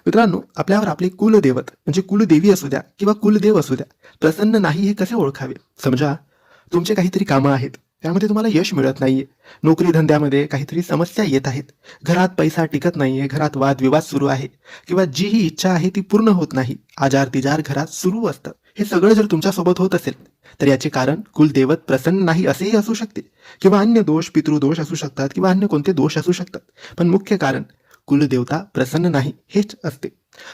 मित्रांनो, आपल्यावर आपले कुलदैवत म्हणजे कुलदेवी असू द्या किंवा कुलदेव असू द्या, प्रसन्न नाही हे कसे ओळखावे? समजा तुमचे काहीतरी कामं आहेत, त्यामध्ये तुम्हाला यश मिळत नाहीये, नोकरी धंद्यामध्ये काहीतरी समस्या येत आहेत, घरात पैसा टिकत नाहीये, घरात वादविवाद सुरू आहे किंवा जी ही इच्छा आहे ती पूर्ण होत नाही, आजार तिजार घरात सुरू असतं. हे सगळं जर तुमच्यासोबत होत असेल तर याचे कारण कुलदैवत प्रसन्न नाही असेही असू शकते किंवा अन्य दोष पितृदोष असू शकतात किंवा अन्य कोणते दोष असू शकतात. पण मुख्य कारण कुलदेवता प्रसन्न नाही हेच असते.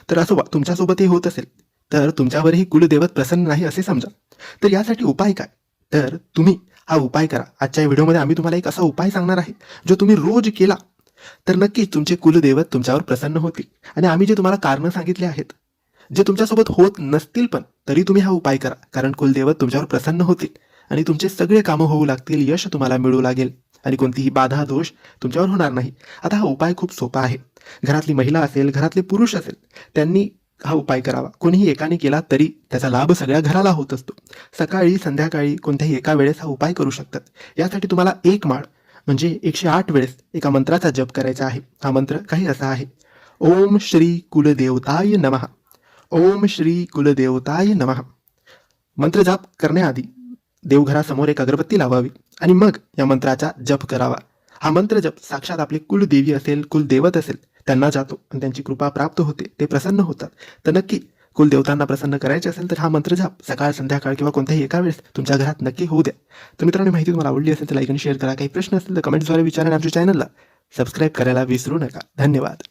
तर असं तुमच्यासोबतही होत असेल तर तुमच्यावरही कुलदैवत प्रसन्न नाही असे समजा. तर यासाठी उपाय काय? तर तुम्ही हा उपाय करा. आजच्या या व्हिडिओमध्ये आम्ही तुम्हाला एक असा उपाय सांगणार आहे जो तुम्ही रोज केला तर नक्कीच तुमचे कुलदैवत तुमच्यावर प्रसन्न होतील. आणि आम्ही जे तुम्हाला कारणं सांगितले आहेत, जे तुमच्यासोबत होत नसतील पण तरी तुम्ही हा उपाय करा, कारण कुलदैवत तुमच्यावर प्रसन्न होतील आणि तुमचे सगळे कामं होऊ लागतील, यश तुम्हाला मिळू लागेल आणि कोणतीही बाधा दोष तुमच्यावर होणार नाही. आता हा उपाय खूप सोपा आहे. घरातली महिला असेल, घरातले पुरुष असेल, त्यांनी हा उपाय करावा. कोणीही एकाने केला तरी त्याचा लाभ सगळ्या घराला होत असतो. सकाळी संध्याकाळी कोणत्याही एका वेळेस हा उपाय करू शकतात. यासाठी तुम्हाला एक माळ म्हणजे 108 वेळेस एका मंत्राचा जप करायचा आहे. हा मंत्र काही असा आहे: ओम श्री कुलदेवताय नमः, ओम श्री कुलदेवताय नमः. मंत्र जाप करण्याआधी देवघरासमोर एक अगरबत्ती लावावी आणि मग या मंत्राचा जप करावा. हा मंत्र जप साक्षात आपली कुलदेवी असेल, कुलदेवत असेल त्यांना जातो आणि त्यांची कृपा प्राप्त होते, ते प्रसन्न होतात. तर नक्की कुलदेवतांना प्रसन्न करायचे असेल तर हा मंत्र जाप सकाळ संध्याकाळ किंवा कोणत्याही एका वेळेस तुमच्या घरात नक्की होऊ द्या. तर मित्रांनो, माहिती तुम्हाला आवडली असेल तर लाईक आणि शेअर करा. काही प्रश्न असतील तर कमेंट्सद्वारे विचारा आणि आमच्या चॅनलला सबस्क्राईब करायला विसरू नका. धन्यवाद.